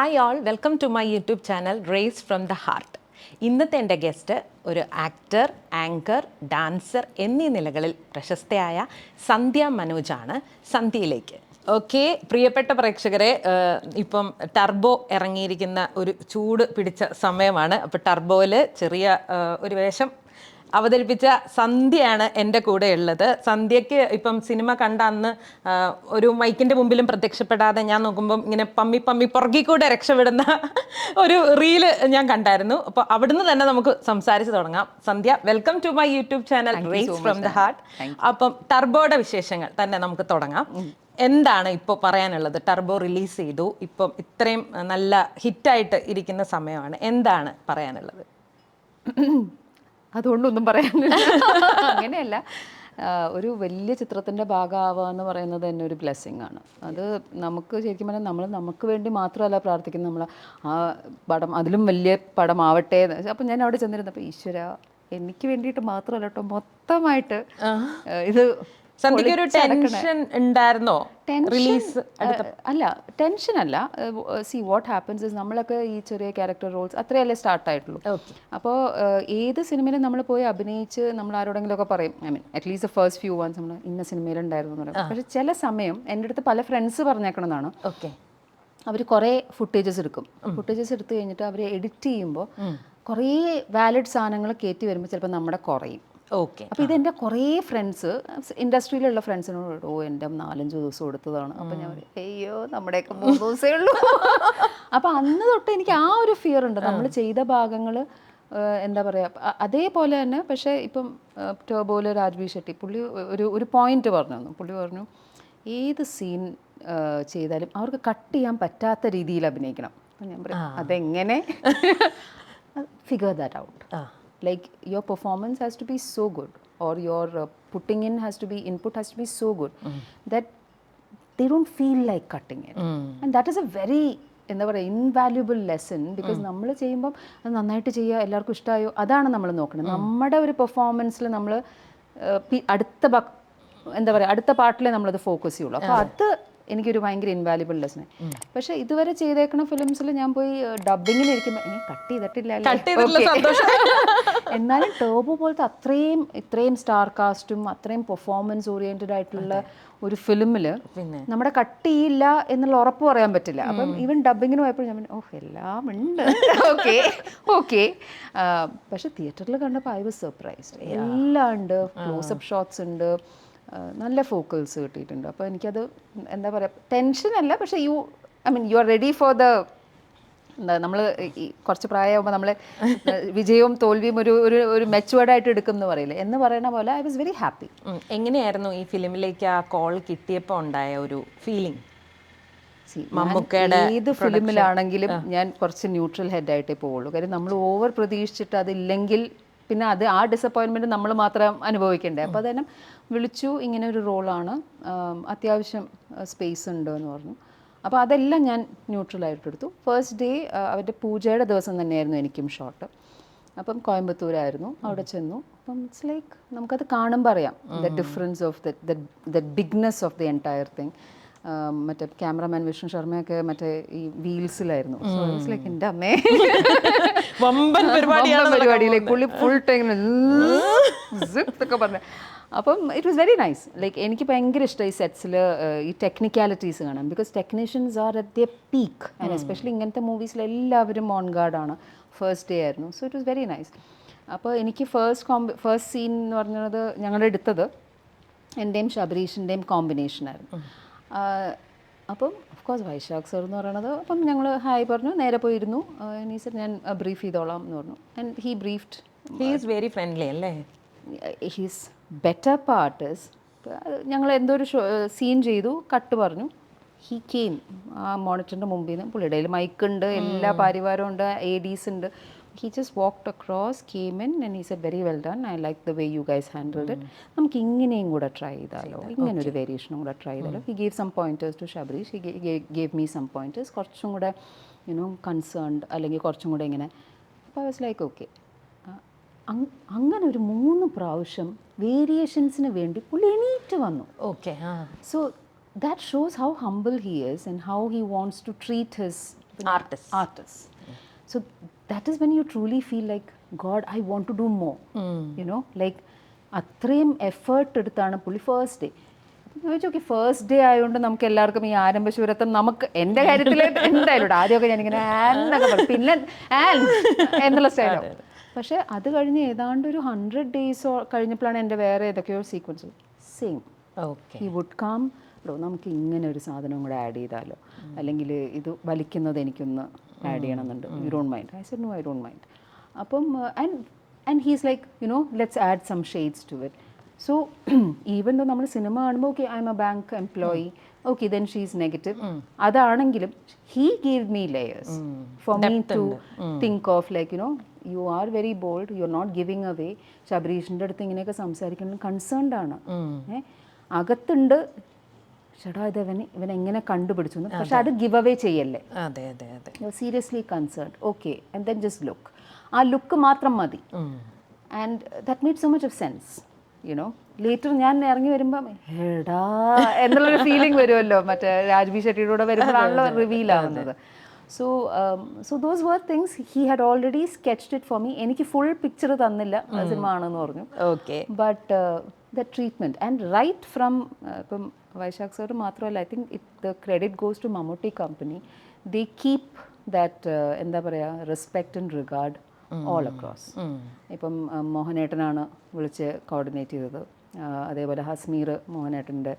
Hi all, welcome to my YouTube channel race from the heart. ഇന്നത്തെ എൻ്റെ guest ഒരു actor, anchor, dancer എന്നീ നിലകളിൽ പ്രശസ്തയായ സന്ധ്യ മനോജാണ്. സന്ധ്യയിലേക്ക് ഓക്കെ. പ്രിയപ്പെട്ട പ്രേക്ഷകരെ, ഇപ്പം ടർബോ ഇറങ്ങിയിരിക്കുന്ന ഒരു ചൂട് പിടിച്ച സമയമാണ്. അപ്പോൾ ടർബോയിൽ ചെറിയ ഒരു വേഷം അവതരിപ്പിച്ച സന്ധ്യയാണ് എൻ്റെ കൂടെ ഉള്ളത്. സന്ധ്യയ്ക്ക് ഇപ്പം സിനിമ കണ്ട അന്ന് ഒരു മൈക്കിൻ്റെ മുമ്പിലും പ്രത്യക്ഷപ്പെടാതെ ഞാൻ നോക്കുമ്പം ഇങ്ങനെ പമ്മി പമ്മി പുറകിക്കൂടെ രക്ഷപ്പെടുന്ന ഒരു റീല് ഞാൻ കണ്ടായിരുന്നു. അപ്പോൾ അവിടുന്ന് തന്നെ നമുക്ക് സംസാരിച്ച് തുടങ്ങാം. Sandhya, welcome to my YouTube channel race from the heart. അപ്പം ടർബോയുടെ വിശേഷങ്ങൾ തന്നെ നമുക്ക് തുടങ്ങാം. എന്താണ് ഇപ്പോൾ പറയാനുള്ളത്? ടർബോ റിലീസ് ചെയ്തു, ഇപ്പം ഇത്രയും നല്ല ഹിറ്റായിട്ട് ഇരിക്കുന്ന സമയമാണ്. എന്താണ് പറയാനുള്ളത്? അതുകൊണ്ടൊന്നും പറയാനില്ല. അങ്ങനെയല്ല, ഒരു വലിയ ചിത്രത്തിൻ്റെ ഭാഗമാവുക എന്ന് പറയുന്നത് തന്നെ ഒരു ബ്ലെസ്സിങ് ആണ്. അത് നമുക്ക് ശരിക്കും പറഞ്ഞാൽ നമ്മൾ നമുക്ക് വേണ്ടി മാത്രമല്ല പ്രാർത്ഥിക്കുന്നത്, നമ്മൾ ആ പടം അതിലും വലിയ പടമാവട്ടെ എന്ന്. അപ്പം ഞാൻ അവിടെ ചെന്നിരുന്നപ്പോൾ ഈശ്വര, എനിക്ക് വേണ്ടിയിട്ട് മാത്രമല്ല കേട്ടോ, മൊത്തമായിട്ട് ഇത് സന്ധ്യയ്ക്ക് ഒരു ടെൻഷൻ ഉണ്ടായിരുന്നോ? റിലീസ് അല്ല, ടെൻഷൻ അല്ല. സി വാട്ട് ഹാപ്പൻസ് ഇസ്, നമ്മളൊക്കെ ഈ ചെറിയ ക്യാരക്ടർ റോൾസ് അത്രയല്ലേ സ്റ്റാർട്ടായിട്ടുള്ളൂ. അപ്പോൾ ഏത് സിനിമയിലും നമ്മൾ പോയി അഭിനയിച്ച് നമ്മൾ ആരോടെങ്കിലും ഒക്കെ പറയും, I mean at least first few ones നമ്മൾ ഇന്ന സിനിമയിലുണ്ടായിരുന്നു എന്ന് പറയും. പക്ഷെ ചില സമയം എൻ്റെ അടുത്ത് പല ഫ്രണ്ട്സ് പറഞ്ഞേക്കണമെന്നാണ്, അവർ കുറേ ഫുട്ടേജസ് എടുക്കും. ഫുട്ടേജസ് എടുത്തു കഴിഞ്ഞിട്ട് അവർ എഡിറ്റ് ചെയ്യുമ്പോൾ കുറേ വാലിഡ് സാധനങ്ങൾ കയറ്റി വരുമ്പോൾ ചിലപ്പോൾ നമ്മുടെ കുറയും. ഓക്കെ. അപ്പോൾ ഇതെൻ്റെ കുറേ ഫ്രണ്ട്സ്, ഇൻഡസ്ട്രിയിലുള്ള ഫ്രണ്ട്സിനോട്, ഓ എൻ്റെ 4-5 ദിവസം എടുത്തതാണ്. അപ്പോൾ ഞാൻ അയ്യോ നമ്മുടെയൊക്കെ 3 ദിവസമേ ഉള്ളൂ. അപ്പോൾ അന്ന് തൊട്ട് എനിക്ക് ആ ഒരു ഫിയർ ഉണ്ട്. നമ്മൾ ചെയ്ത ഭാഗങ്ങൾ എന്താ പറയുക അതേപോലെ തന്നെ. പക്ഷേ ഇപ്പം ടർബോയിലെ രാജ്ബി ഷെട്ടി പുള്ളി ഒരു പോയിന്റ് പറഞ്ഞു. പുള്ളി പറഞ്ഞു, ഏത് സീൻ ചെയ്താലും അവർക്ക് കട്ട് ചെയ്യാൻ പറ്റാത്ത രീതിയിൽ അഭിനയിക്കണം. അപ്പം ഞാൻ പറയും, അതെങ്ങനെ? Figure that out. Like your performance has to be so good, or your putting in has to be, input has to be so good that they don't feel like cutting it. And that is a very എന്താ പറയുക invaluable lesson. Because നമ്മൾ ചെയ്യുമ്പം അത് നന്നായിട്ട് ചെയ്യുക, എല്ലാവർക്കും ഇഷ്ടമായോ, അതാണ് നമ്മൾ നോക്കുന്നത്. നമ്മുടെ ഒരു പെർഫോമൻസിൽ നമ്മൾ എന്താ പറയുക അടുത്ത പാർട്ടിലേ നമ്മളത് ഫോക്കസ് ചെയ്യുള്ളൂ. അപ്പോൾ അത് എനിക്കൊരു ഭയങ്കര ഇൻവാല്യുബിൾ ലെസൺ. പക്ഷെ ഇതുവരെ ചെയ്തേക്കുന്ന ഫിലിംസിൽ ഞാൻ പോയി ഡബിങ്ങിന് ഇരിക്കുമ്പോൾ കട്ട് ചെയ്തിട്ടില്ല. എന്നാലും ടർബോ പോലത്തെ ഇത്രയും സ്റ്റാർ കാസ്റ്റും അത്രയും പെർഫോമൻസ് ഓറിയന്റഡ് ആയിട്ടുള്ള ഒരു ഫിലിമിൽ നമ്മുടെ കട്ട് ചെയ്യില്ല എന്നുള്ള ഉറപ്പ് പറയാൻ പറ്റില്ല. അപ്പം ഈവൻ ഡബിങ്ങിന് പോയപ്പോൾ ഞാൻ എല്ലാം ഉണ്ട്. ഓക്കെ. പക്ഷെ തിയേറ്ററിൽ കണ്ടപ്പോൾ ഐ വാസ് സർപ്രൈസ്ഡ്. എല്ലാം ഉണ്ട്, ക്ലോസപ്പ് ഷോട്ട്സ് ഉണ്ട്, നല്ല ഫോക്കൽസ് കിട്ടിയിട്ടുണ്ട്. അപ്പോൾ എനിക്കത് എന്താ പറയുക ടെൻഷനല്ല, പക്ഷേ you are ready for the നമ്മൾ കുറച്ച് പ്രായമാകുമ്പോൾ നമ്മൾ വിജയവും തോൽവിയും ഒരു മെച്ചുവേർഡായിട്ട് എടുക്കും എന്ന് പറയില്ലേ, എന്ന് പറയുന്ന പോലെ ഐ വാസ് വെരി ഹാപ്പി. എങ്ങനെയായിരുന്നു ഈ ഫിലിമിലേക്ക് ആ കോൾ കിട്ടിയപ്പോൾ ഉണ്ടായ ഒരു ഫീലിംഗ്? ഏത് ഫിലിമിലാണെങ്കിലും ഞാൻ കുറച്ച് ന്യൂട്രൽ ഹെഡായിട്ടേ പോവുള്ളൂ. കാര്യം നമ്മൾ ഓവർ പ്രതീക്ഷിച്ചിട്ട് അതില്ലെങ്കിൽ പിന്നെ ആ ഡിസപ്പോയിൻമെൻറ്റ് നമ്മൾ മാത്രം അനുഭവിക്കണ്ടേ. അപ്പോൾ അതെന്നെ വിളിച്ചു, ഇങ്ങനെ ഒരു റോളാണ്, അത്യാവശ്യം സ്പേസ് ഉണ്ട് എന്ന് പറഞ്ഞു. അപ്പോൾ അതെല്ലാം ഞാൻ ന്യൂട്രലായിട്ടെടുത്തു. ഫസ്റ്റ് ഡേ അവരുടെ പൂജയുടെ ദിവസം തന്നെയായിരുന്നു എനിക്കും ഷോട്ട്. അപ്പം കോയമ്പത്തൂരായിരുന്നു, അവിടെ ചെന്നു. അപ്പം ഇറ്റ്സ് ലൈക്ക് നമുക്കത് കാണുമ്പോൾ അറിയാം the difference of the bigness of the entire thing. മറ്റേ ക്യാമറമാൻ വിഷ്ണു ശർമ്മയൊക്കെ മറ്റേ ഈ വീൽസിലായിരുന്നു. സോ ഇറ്റ്സ് ലൈക്ക് എൻ്റെ അമ്മേ പരിപാടിയിലേക്ക് പുള്ളി ഫുൾ ടൈം ഒക്കെ പറഞ്ഞു. അപ്പം it was very nice. Like എനിക്ക് ഭയങ്കര ഇഷ്ടമായി സെറ്റ്സിൽ ഈ ടെക്നിക്കാലിറ്റീസ് കാണാൻ. Because technicians are at the peak, and especially ഇങ്ങനത്തെ മൂവീസിൽ എല്ലാവരും ഓൺ ഗാർഡാണ്. ഫസ്റ്റ് ഡേ ആയിരുന്നു. So it was very nice. അപ്പോൾ എനിക്ക് ഫസ്റ്റ് സീൻ എന്ന് പറഞ്ഞത് ഞങ്ങൾ എടുത്തത് എൻ്റെയും ശബരീഷിൻ്റെയും കോമ്പിനേഷനായിരുന്നു. അപ്പം ഓഫ് കോഴ്സ് വൈശാഖ് സർ എന്ന് പറയണത്. അപ്പം ഞങ്ങൾ ഹായ് പറഞ്ഞു, നേരെ പോയിരുന്നു. സർ ഞാൻ ബ്രീഫ് ചെയ്തോളാം എന്ന് പറഞ്ഞു. And he briefed. He is very friendly അല്ലേ? ഹീസ് ബെറ്റർ പാർട്ട് ഇസ്, ഞങ്ങൾ എന്തോ ഒരു സീൻ ചെയ്തു, കട്ട് പറഞ്ഞു, ഹീ കെയിം ആ മോണിറ്ററിൻ്റെ മുമ്പിൽ നിന്ന്. പുള്ളിയുടെ കയ്യിൽ മൈക്കുണ്ട്, എല്ലാ പരിവാരവും ഉണ്ട്, ADs ഉണ്ട്. He just walked across, came in and he said, very well done, I like the way you guys handled it. നമുക്ക് ഇങ്ങനെയും കൂടെ ട്രൈ ചെയ്താലോ, ഇങ്ങനൊരു വേരിയേഷനും കൂടെ ട്രൈ ചെയ്താലോ. He gave some pointers to Shabrish, he gave me some pointers, കുറച്ചും കൂടെ concerned അല്ലെങ്കിൽ കുറച്ചും കൂടെ ഇങ്ങനെ. അപ്പോൾ I was like okay. അങ്ങനെ ഒരു 3 പ്രാവശ്യം വേരിയേഷൻസിന് വേണ്ടി പുള്ളി എണീറ്റ് വന്നു. Okay. So that shows how humble he is and how he wants to treat his artists. So that is when you truly feel like, God, I want to do more. You know, like അത്രയും effort എടുത്താണ് പുള്ളി first day. ഞാൻ ചോദിച്ചു, first day ആയതുകൊണ്ട് നമുക്ക് എല്ലാവർക്കും ഈ ആരംഭശൂരത്വം നമുക്ക് എൻ്റെ കാര്യത്തിൽ എന്തായാലും ആദ്യമൊക്കെ ഞാനിങ്ങനെ എന്നൊക്കെ പറയും, പിന്നെ എന്നുള്ള സ്റ്റൈലോ. പക്ഷേ അത് കഴിഞ്ഞ് ഏതാണ്ട് ഒരു 100 days കഴിഞ്ഞപ്പോഴാണ് എൻ്റെ വേറെ ഏതൊക്കെയോ സീക്വൻസ് സെയിം. ഈ വുഡ് കം, നമുക്ക് ഇങ്ങനെ ഒരു സാധനം കൂടെ ആഡ് ചെയ്താലോ, അല്ലെങ്കിൽ ഇത് വലിക്കുന്നത് എനിക്കൊന്ന് ആഡ് ചെയ്യണമെന്നുണ്ട്, you don't mind? I said no, I don't mind. അപ്പം and he's like, you know, let's add some shades to it. So even though നമ്മൾ സിനിമ കാണുമ്പോൾ okay I'm a bank employee, okay then she is negative, അതാണെങ്കിലും he gave me layers for me to think of like, you know, you are very bold, you are not giving away. ശബരീഷിൻ്റെ അടുത്ത് ഇങ്ങനെയൊക്കെ സംസാരിക്കുന്നത് concerned ആണ്. അകത്തുണ്ട് ചേട്ടാ ഇത് ഇവൻ എങ്ങനെ കണ്ടുപിടിച്ചു, പക്ഷെ അത് ഗിവ് അവേ ചെയ്യല്ലേ. Seriously concerned, okay, and then just look, ആ ലുക്ക് മാത്രം മതി. And that made so much of sense, you know. Later ഞാൻ ഇറങ്ങി വരുമ്പം എടാ എന്നുള്ളൊരു ഫീലിംഗ് വരുമല്ലോ, മറ്റേ രാജ്ബി ഷെട്ടിയുടെ കൂടെ വരുമ്പോഴാണല്ലോ റിവീൽ ആവുന്നത്. So those were things he had already sketched it for me. എനിക്ക് ഫുൾ പിക്ചർ തന്നില്ല സിനിമ ആണെന്ന് പറഞ്ഞു. But the treatment and right from ഇപ്പം വൈശാഖ് സാർ മാത്രമല്ല, I think the credit goes to Mammootty company. They keep that എന്താ പറയുക, respect and regard all across. ഇപ്പം മോഹനേട്ടനാണ് വിളിച്ച് കോർഡിനേറ്റ് ചെയ്തത്, അതേപോലെ ഹസ്മീർ മോഹനേട്ടൻ്റെ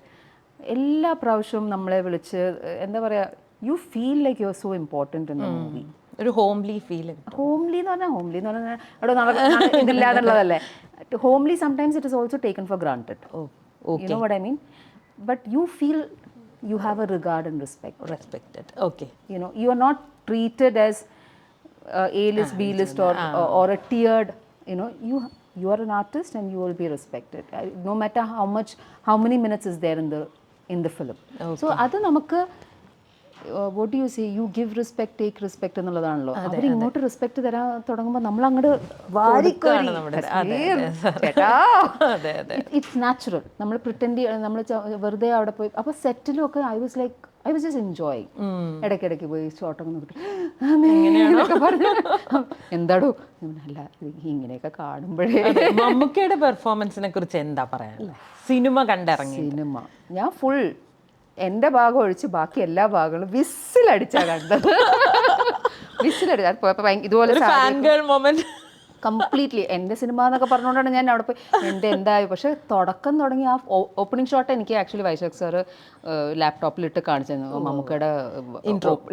എല്ലാ പ്രാവശ്യവും നമ്മളെ വിളിച്ച് എന്താ പറയുക, you feel like you are so important in the movie. ഒരു ഹോംലി ഫീൽ. ഹോംലി എന്ന് പറഞ്ഞാൽ അവിടെ ഇതില്ലാന്നുള്ളതല്ലേ. Homely sometimes it is also taken for granted. You know what I mean? But you feel you have a regard and respected. Okay. You know, you are not treated as A-list, B-list or a tiered, you know, you are an artist and you will be respected, no matter how many minutes is there in the film. So adu namakku what do you say, you give respect, take respect എന്നുള്ളതാണല്ലോ. അവർ ഇങ്ങോട്ട് respect തരാൻ തുടങ്ങുമ്പോൾ നമ്മൾ അങ്ങോട്ട് it's natural. നമ്മൾ pretend നമ്മൾ വെറുതെ അവിടെ പോയി അപ്പോൾ സെറ്റിലും ഒക്കെ ഐ വാസ് ജസ്റ്റ് എൻജോയിങ്. ഇടയ്ക്കിടയ്ക്ക് പോയി ഷോട്ടൊക്കെ നോക്കിയിട്ട് പറഞ്ഞു എന്താടോ അല്ല ഇങ്ങനെയൊക്കെ കാണുമ്പോഴേ. മമ്മൂക്കയുടെ പെർഫോമൻസിനെ കുറിച്ച് എന്താ പറയാ? സിനിമ കണ്ടിറങ്ങി ഞാൻ ഫുൾ എൻ്റെ ഭാഗം ഒഴിച്ച് ബാക്കി എല്ലാ ഭാഗങ്ങളും വിസിലടിച്ചാണ് കണ്ടത്. വിസിലടിച്ച പോയപ്പോൾ ഇതുപോലെ കംപ്ലീറ്റ്ലി എൻ്റെ സിനിമ എന്നൊക്കെ പറഞ്ഞുകൊണ്ടാണ് ഞാൻ അവിടെ പോയി എൻ്റെ എന്തായി. പക്ഷേ തുടക്കം തുടങ്ങി ആ ഓപ്പണിംഗ് ഷോട്ട് എനിക്ക് ആക്ച്വലി വൈശാഖ് സാറ് ലാപ്ടോപ്പിലിട്ട് കാണിച്ചു തന്നു. മമ്മൂക്കയുടെ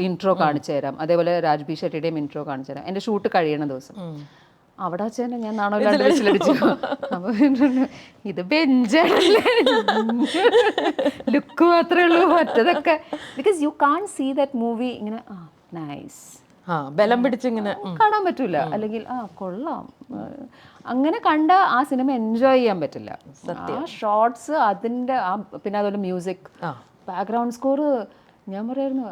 ഇൻട്രോ കാണിച്ചു തരാം, അതേപോലെ രാജ്ബി ഷെട്ടിയുടെയും ഇൻട്രോ കാണിച്ചു തരാം. എൻ്റെ ഷൂട്ട് കഴിയണ ദിവസം അവിടെ വെച്ച് തന്നെ ഞാൻ നാണമില്ലാണ്ട് വിസിലടിച്ചു. അപ്പോൾ ഇത് ബെഞ്ചല്ലേ, ലുക്ക് മാത്രമേ ഉള്ളൂ, മറ്റതൊക്കെ because you can see that movie ഇങ്ങനെ നൈസ് ബലം പിടിച്ചിങ്ങനെ കാണാൻ പറ്റൂല, അല്ലെങ്കിൽ കൊള്ളാം അങ്ങനെ കണ്ട ആ സിനിമ എൻജോയ് ചെയ്യാൻ പറ്റില്ല. ആ ഷോർട്സ് അതിൻ്റെ പിന്നെ അതുപോലെ മ്യൂസിക്, ബാക്ക്ഗ്രൗണ്ട് സ്കോർ. ഞാൻ പറയായിരുന്നു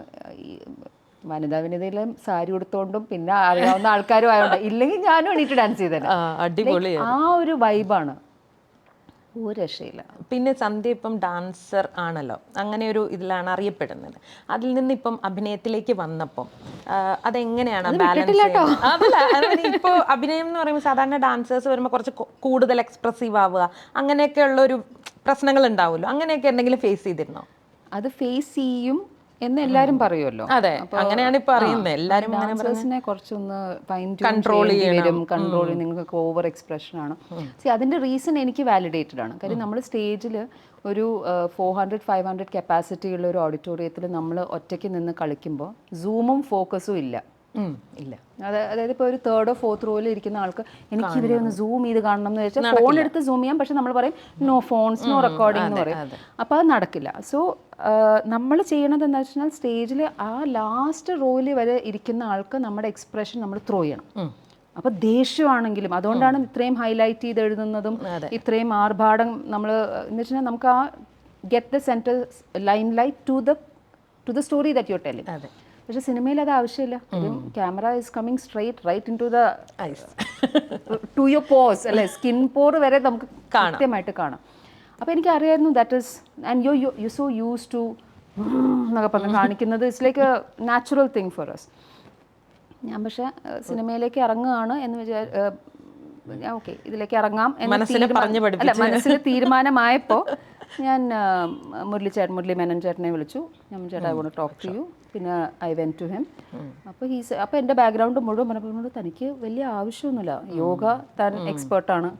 വനിതാ വിനിതയിലും സാരി ഉടുത്തോണ്ടും പിന്നെ അറിയാവുന്ന ആൾക്കാരും ആയതുകൊണ്ട്, ഇല്ലെങ്കിൽ ഞാനും എണീറ്റ് ഡാൻസ് ചെയ്തത്. അടിപൊളി. ആ ഒരു വൈബാണ്, ഒരു രക്ഷയില്ല. പിന്നെ സന്ധ്യ ഇപ്പം ഡാൻസർ ആണല്ലോ, അങ്ങനെ ഒരു ഇതിലാണ് അറിയപ്പെടുന്നത്. അതിൽ നിന്ന് ഇപ്പം അഭിനയത്തിലേക്ക് വന്നപ്പം അതെങ്ങനെയാണ് ബാലൻസ്? അതല്ല, ഇപ്പോൾ അഭിനയം എന്ന് പറയുമ്പോൾ സാധാരണ ഡാൻസേഴ്സ് വരുമ്പോൾ കുറച്ച് കൂടുതൽ എക്സ്പ്രസീവ് ആവുക അങ്ങനെയൊക്കെ ഉള്ളൊരു പ്രശ്നങ്ങൾ ഉണ്ടാവുമല്ലോ, അങ്ങനെയൊക്കെ എന്തെങ്കിലും ഫേസ് ചെയ്തിരുന്നോ? അത് ഫേസ് ചെയ്യും എന്ന് എല്ലാരും പറയുമല്ലോ. അതെ, അങ്ങനെയാണ് ഇപ്പൊ അറിയുന്നത്. എല്ലാരും ഡാൻസേഴ്സിനെ കുറച്ചൊന്ന് കൺട്രോൾ ചെയ്യും. കൺട്രോൾ നിങ്ങൾക്ക് ഓവർ എക്സ്പ്രഷൻ ആണ്. അതിന്റെ റീസൺ എനിക്ക് വാലിഡേറ്റഡ് ആണ്. കാര്യം നമ്മൾ സ്റ്റേജിൽ ഒരു 400-500 കപ്പാസിറ്റി ഉള്ള ഒരു ഓഡിറ്റോറിയത്തിൽ നമ്മൾ ഒറ്റയ്ക്ക് നിന്ന് കളിക്കുമ്പോൾ സൂമും ഫോക്കസും ഇല്ല. അതായത് ഇപ്പോൾ ഒരു 3rd or 4th റോയിൽ ഇരിക്കുന്ന ആൾക്ക് എനിക്ക് ഇവരെ ഒന്ന് സൂം ചെയ്ത് കാണണം എന്ന് വെച്ചാൽ ഫോൺ എടുത്ത് സൂം ചെയ്യാം, പക്ഷെ നമ്മൾ പറയും നോ ഫോൺസ് നോ റെക്കോർഡിംഗ് എന്ന് പറയും. അപ്പോൾ അത് നടക്കില്ല. സോ നമ്മൾ ചെയ്യണത് എന്താ വെച്ചാൽ സ്റ്റേജിൽ ആ ലാസ്റ്റ് റോയിൽ വരെ ഇരിക്കുന്ന ആൾക്ക് നമ്മുടെ എക്സ്പ്രഷൻ നമ്മൾ ത്രോ ചെയ്യണം. അപ്പോൾ ദേഷ്യമാണെങ്കിലും, അതുകൊണ്ടാണ് ഇത്രയും ഹൈലൈറ്റ് ചെയ്ത് എഴുതുന്നതും ഇത്രയും ആർഭാടം നമ്മൾ എന്ന് വെച്ചാൽ നമുക്ക് ആ get the centre limelight to the story that you are telling. പക്ഷെ സിനിമയിൽ അത് ആവശ്യമില്ല. Camera is coming straight right into your pores, അല്ലെ, സ്കിൻ പോർ വരെ നമുക്ക് കൃത്യമായിട്ട് കാണാം. അപ്പോൾ എനിക്കറിയായിരുന്നു that is and you so use to എന്നൊക്കെ പറഞ്ഞ് കാണിക്കുന്നത് it's like a natural thing for us. ഞാൻ പക്ഷേ സിനിമയിലേക്ക് ഇറങ്ങുകയാണ് എന്ന് ഓക്കെ ഇതിലേക്ക് ഇറങ്ങാം എന്ന് മനസ്സിൽ തീരുമാനമായപ്പോൾ ഞാൻ മുരളി മേനൻ ചേട്ടനെ വിളിച്ചു. ഞാൻ ചേട്ടാ I want to talk to you. പിന്നെ ഐ വെന്റ് ടു ഹിം. അപ്പോൾ എൻ്റെ ബാക്ക്ഗ്രൗണ്ട് മുഴുവൻ പറഞ്ഞപ്പോൾ തനിക്ക് വലിയ ആവശ്യമൊന്നുമില്ല, യോഗ താൻ എക്സ്പേർട്ടാണ്,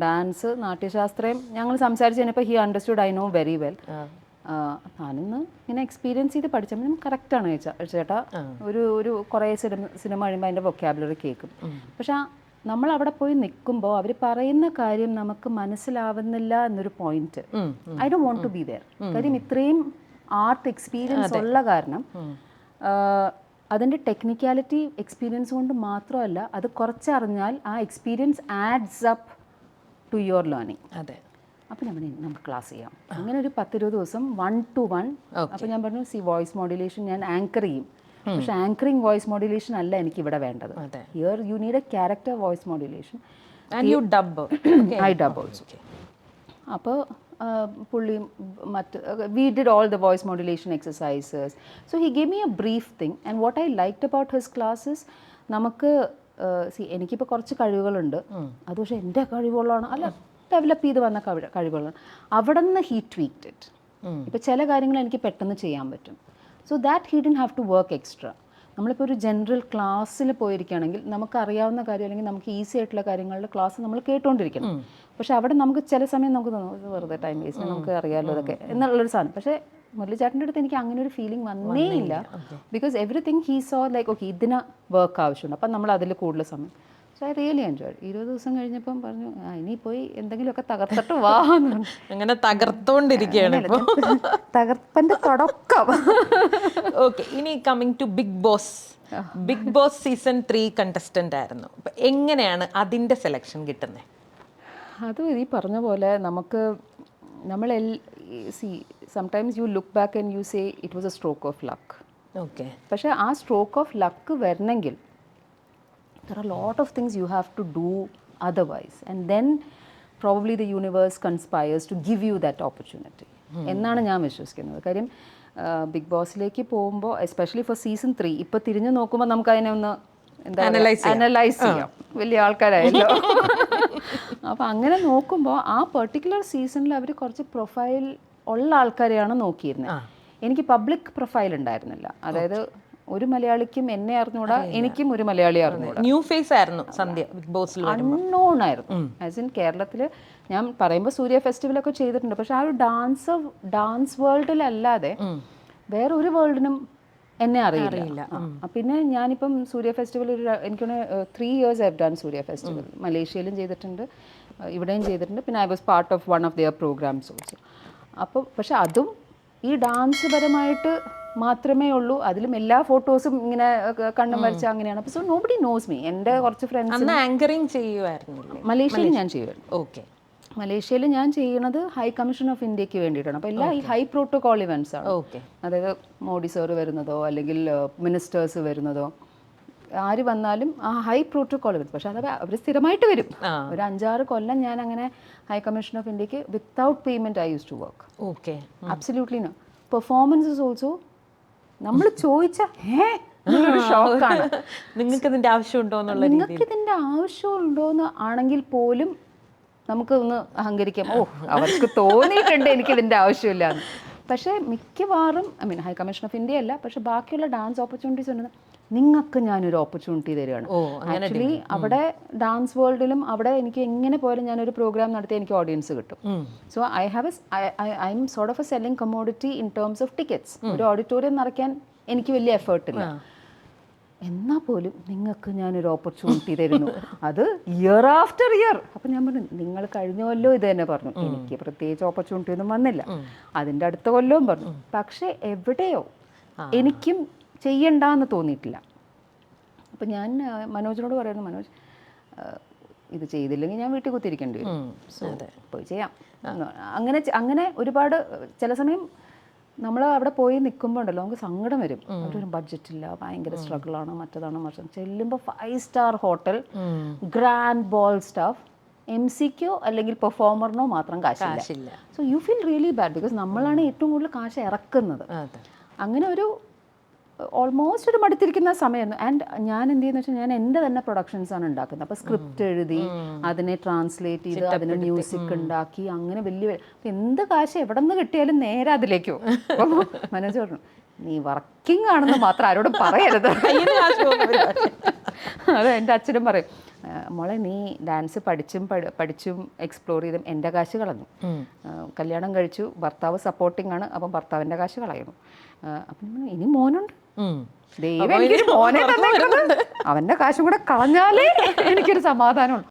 ഡാൻസ് നാട്യശാസ്ത്രം ഞങ്ങൾ സംസാരിച്ച് കഴിഞ്ഞപ്പോൾ he understood I know very well. ഞാനിന്ന് ഇങ്ങനെ എക്സ്പീരിയൻസ് ചെയ്ത് പഠിച്ചപ്പോൾ കറക്റ്റാണ് ചേട്ടാ. ഒരു കുറേ സിനിമ കഴിയുമ്പോൾ അതിൻ്റെ വൊക്കാബുലറി കേൾക്കും. പക്ഷെ നമ്മൾ അവിടെ പോയി നിൽക്കുമ്പോൾ അവർ പറയുന്ന കാര്യം നമുക്ക് മനസ്സിലാവുന്നില്ല എന്നൊരു point. I don't want to be there. കാര്യം ഇത്രയും ആർട്ട് എക്സ്പീരിയൻസ് ഉള്ള കാരണം അതിൻ്റെ ടെക്നിക്കാലിറ്റി എക്സ്പീരിയൻസ് കൊണ്ട് മാത്രമല്ല, അത് കുറച്ചറിഞ്ഞാൽ ആ experience adds up to your learning. അതെ. അപ്പോൾ ഞാൻ പറഞ്ഞു നമുക്ക് ക്ലാസ് ചെയ്യാം. അങ്ങനെ ഒരു 10-20 ദിവസം 1-to-1. അപ്പോൾ ഞാൻ പറഞ്ഞു വോയിസ് മോഡുലേഷൻ ഞാൻ ആങ്കർ ചെയ്യും. പക്ഷെ ആങ്കറിങ് വോയിസ് മോഡുലേഷൻ അല്ല എനിക്ക് ഇവിടെ വേണ്ടത്. Here you need A character voice modulation. I dub also. അപ്പോൾ പുള്ളി we did all the voice modulation exercises. So he gave me A brief thing. And what I liked about his classes, നമുക്ക് എനിക്കിപ്പോൾ കുറച്ച് കഴിവുകളുണ്ട്, അത് പക്ഷേ എൻ്റെ കഴിവുകളാണ് അല്ല ഡെവലപ്പ് ചെയ്ത് വന്ന കഴിവുകളാണ്. അവിടെ നിന്ന് ഹീ ട്വീക്ഡ് ഇറ്റ്. ഇപ്പോൾ ചില കാര്യങ്ങൾ എനിക്ക് പെട്ടെന്ന് ചെയ്യാൻ പറ്റും. So that he didn't have to work extra. നമ്മളിപ്പോൾ ഒരു ജനറൽ ക്ലാസ്സിൽ പോയിരിക്കുകയാണെങ്കിൽ നമുക്കറിയാവുന്ന കാര്യം അല്ലെങ്കിൽ നമുക്ക് ഈസി ആയിട്ടുള്ള കാര്യങ്ങളുടെ ക്ലാസ് നമ്മൾ കേട്ടുകൊണ്ടിരിക്കണം. പക്ഷെ അവിടെ നമുക്ക് ചില സമയം നമുക്ക് തോന്നും വെറുതെ ടൈം വേസ്റ്റ്, നമുക്ക് അറിയാമല്ലോ ഇതൊക്കെ എന്നുള്ളൊരു സാധനം. പക്ഷേ മുരളിച്ചേട്ടൻ്റെ അടുത്ത് എനിക്ക് അങ്ങനെ ഒരു ഫീലിംഗ് വന്നേ ഇല്ല. Because everything he so like okay ഇതിന് വർക്ക് ആവശ്യമുണ്ട്, അപ്പം നമ്മൾ അതിൽ കൂടുതൽ സമയം. So I really enjoy. 20 ദിവസം കഴിഞ്ഞപ്പം പറഞ്ഞു ഇനി പോയി എന്തെങ്കിലുമൊക്കെ തകർത്തിട്ട് വാ. അങ്ങനെ തകർത്തോണ്ടിരിക്കുകയാണ് തകർപ്പൻ്റെ തുടക്കം. ഓക്കെ, ഇനി coming to big boss. Big boss season 3 contestant ആയിരുന്നു. അപ്പം എങ്ങനെയാണ് അതിൻ്റെ സെലക്ഷൻ കിട്ടുന്നത്? അത് ഈ പറഞ്ഞ പോലെ നമ്മൾ sometimes you look back and you say it was A stroke of luck. Okay. പക്ഷേ ആ സ്ട്രോക്ക് ഓഫ് ലക്ക് വരണമെങ്കിൽ there are a lot of things you have to do otherwise, and then probably the universe conspires to give you that opportunity എന്നാണ് ഞാൻ വിശ്വസിക്കുന്നത്. കാര്യം big ബോസിലേക്ക് പോകുമ്പോൾ especially for season 3 ഇപ്പോൾ തിരിഞ്ഞു നോക്കുമ്പോൾ നമുക്ക് അതിനെ ഒന്ന് അനലൈസ് ചെയ്യാം, വലിയ ആൾക്കാരായല്ലോ. അപ്പോൾ അങ്ങനെ നോക്കുമ്പോൾ ആ പെർട്ടിക്കുലർ സീസണിൽ അവർ കുറച്ച് പ്രൊഫൈൽ ഉള്ള ആൾക്കാരെയാണ് നോക്കിയിരുന്നത്. എനിക്ക് പബ്ലിക് പ്രൊഫൈൽ ഉണ്ടായിരുന്നില്ല. അതായത് ഒരു മലയാളിക്കും എന്നെ അറിഞ്ഞൂടാ, എനിക്കും ഒരു മലയാളി അറിഞ്ഞൂടാ. ന്യൂ ഫേസ് ആയിരുന്നു സന്ധ്യ ബിഗ് ബോസിൽ. അൺനോൺ ആയിരുന്നു. ആസ് ഇൻ കേരളത്തിൽ ഞാൻ പറയുമ്പോൾ സൂര്യ ഫെസ്റ്റിവലൊക്കെ ചെയ്തിട്ടുണ്ട്, പക്ഷെ ആ ഒരു ഡാൻസ് വേൾഡിലല്ലാതെ വേറെ ഒരു വേൾഡിനും എന്നെ അറിയില്ല. പിന്നെ ഞാനിപ്പം സൂര്യ ഫെസ്റ്റിവൽ എനിക്കൊന്ന് 3 years I have done Surya festival. മലേഷ്യയിലും ചെയ്തിട്ടുണ്ട്, ഇവിടെയും ചെയ്തിട്ടുണ്ട്. പിന്നെ I was part of one of their programmes also. അപ്പോൾ പക്ഷെ അതും ഈ ഡാൻസ് പരമായിട്ട് മാത്രമേ ഉള്ളൂ. അതിലും എല്ലാ ഫോട്ടോസും ഇങ്ങനെ കണ്ണും വരച്ച അങ്ങനെയാണ്. അപ്പോൾ സോ നോബഡി നോസ് മീ. എൻ്റെ കുറച്ച് ഫ്രണ്ട്സ് ആങ്കറിങ് ചെയ്യുമായിരുന്നു മലേഷ്യയിൽ ഞാൻ ചെയ്യുമായിരുന്നു. ഓക്കെ. മലേഷ്യയിൽ ഞാൻ ചെയ്യുന്നത് ഹൈ കമ്മീഷൻ ഓഫ് ഇന്ത്യക്ക് വേണ്ടിയിട്ടാണ്. അപ്പോൾ എല്ലാ ഈ ഹൈ പ്രോട്ടോകോൾ ഇവൻറ്റ്സ് ആണ്. ഓക്കെ. അതായത് മോഡി സാറ് വരുന്നതോ അല്ലെങ്കിൽ മിനിസ്റ്റേഴ്സ് വരുന്നതോ ആര് വന്നാലും ആ ഹൈ പ്രോട്ടോകോൾ ഇവൻറ്റ്സ്. പക്ഷേ അത് അവർ സ്ഥിരമായിട്ട് വരും. ഒരു 5-6 കൊല്ലം ഞാൻ അങ്ങനെ ഹൈ കമ്മീഷൻ ഓഫ് ഇന്ത്യക്ക് without payment I use to work. Okay. Absolutely no. Performances also നമ്മൾ ചോദിച്ച ഷോക്കാണ്. നിങ്ങൾക്ക് ഇതിൻ്റെ ആവശ്യമുണ്ടോ എന്നുള്ള നിങ്ങൾക്ക് ഇതിൻ്റെ ആവശ്യമുണ്ടോയെന്ന് ആണെങ്കിൽ പോലും നമുക്ക് ഒന്ന് അഹങ്കരിക്കാം, ഓ അവർക്ക് തോന്നിയിട്ടുണ്ട് എനിക്കിതിൻ്റെ ആവശ്യമില്ല എന്ന്. പക്ഷേ മിക്കവാറും ഹൈ കമ്മീഷൻ ഓഫ് ഇന്ത്യ അല്ല, പക്ഷെ ബാക്കിയുള്ള ഡാൻസ് ഓപ്പർച്യൂണിറ്റീസ് ഉണ്ട്. നിങ്ങൾക്ക് ഞാനൊരു ഓപ്പർച്യൂണിറ്റി തരികയാണ്. ആക്ച്വലി അവിടെ ഡാൻസ് വേൾഡിലും അവിടെ എനിക്ക് എങ്ങനെ പോയാലും ഞാനൊരു പ്രോഗ്രാം നടത്തി എനിക്ക് ഓഡിയൻസ് കിട്ടും. So I M sort of A selling commodity in terms of tickets. ഒരു ഓഡിറ്റോറിയം നിറയ്ക്കാൻ എനിക്ക് വലിയ എഫേർട്ടില്ല. എന്നാൽ പോലും നിങ്ങൾക്ക് ഞാനൊരു ഓപ്പർച്യൂണിറ്റി തരുന്നു, അത് ഇയർ ആഫ്റ്റർ ഇയർ. അപ്പം ഞാൻ പറഞ്ഞു നിങ്ങൾ കഴിഞ്ഞ കൊല്ലവും ഇത് തന്നെ പറഞ്ഞു, എനിക്ക് പ്രത്യേകിച്ച് ഓപ്പർച്യൂണിറ്റി ഒന്നും വന്നില്ല. അതിൻ്റെ അടുത്ത കൊല്ലവും പറഞ്ഞു. പക്ഷേ എവിടെയോ എനിക്കും ചെയ്യണ്ടെന്ന് തോന്നിയിട്ടില്ല. അപ്പം ഞാൻ മനോജിനോട് പറയുന്നു, മനോജ് ഇത് ചെയ്തില്ലെങ്കിൽ ഞാൻ വീട്ടിൽ കുത്തിരിക്കേണ്ടി വരും, സോ പോയി ചെയ്യാം. അങ്ങനെ ഒരുപാട് ചില സമയം നമ്മൾ അവിടെ പോയി നിൽക്കുമ്പോൾ ഉണ്ടല്ലോ നമുക്ക് സങ്കടം വരും. ഒരു ബഡ്ജറ്റില്ല, ഭയങ്കര സ്ട്രഗിളാണ്, മറ്റതാണ് മറിച്ച് ചെല്ലുമ്പോൾ 5-star hotel, grand ball staff, MC-ക്കോ അല്ലെങ്കിൽ പെർഫോമറിനോ മാത്രം കാശില്ല. കാശില്ല. So you feel really bad because നമ്മളാണ് ഏറ്റവും കൂടുതൽ കാശ് ഇറക്കുന്നത്. അതെ. അങ്ങനെ ഒരു ഓൾമോസ്റ്റ് ഒരു മടുത്തിരിക്കുന്ന സമയമായിരുന്നു. ആൻഡ് ഞാൻ എന്ത് ചെയ്യുന്ന വെച്ചാൽ ഞാൻ എൻ്റെ തന്നെ പ്രൊഡക്ഷൻസാണ് ഉണ്ടാക്കുന്നത്. അപ്പോൾ സ്ക്രിപ്റ്റ് എഴുതി അതിനെ ട്രാൻസ്ലേറ്റ് ചെയ്ത് അതിന് മ്യൂസിക് ഉണ്ടാക്കി അങ്ങനെ വലിയ അപ്പം എന്ത് കാശ് എവിടെ നിന്ന് കിട്ടിയാലും നേരെ അതിലേക്ക് പോകും. അപ്പം മനോജ് പറഞ്ഞു, നീ വർക്കിംഗ് ആണെന്ന് മാത്രം ആരോടും പറയരുത്. അത് എൻ്റെ അച്ഛനും പറയും, മോളെ നീ ഡാൻസ് പഠിച്ചും എക്സ്പ്ലോർ ചെയ്തും എൻ്റെ കാശ് കളഞ്ഞു. കല്യാണം കഴിച്ചു, ഭർത്താവ് സപ്പോർട്ടിംഗ് ആണ്, അപ്പം ഭർത്താവിൻ്റെ കാശ് കളയുന്നു. അപ്പം ഇനി മോനുണ്ട്, ദൈവം എനിക്കൊരു മോനെ തന്നേക്കുന്നത്, അവൻ്റെ കാശും കൂടെ കളഞ്ഞാലേ എനിക്കൊരു സമാധാനമുള്ളൂ.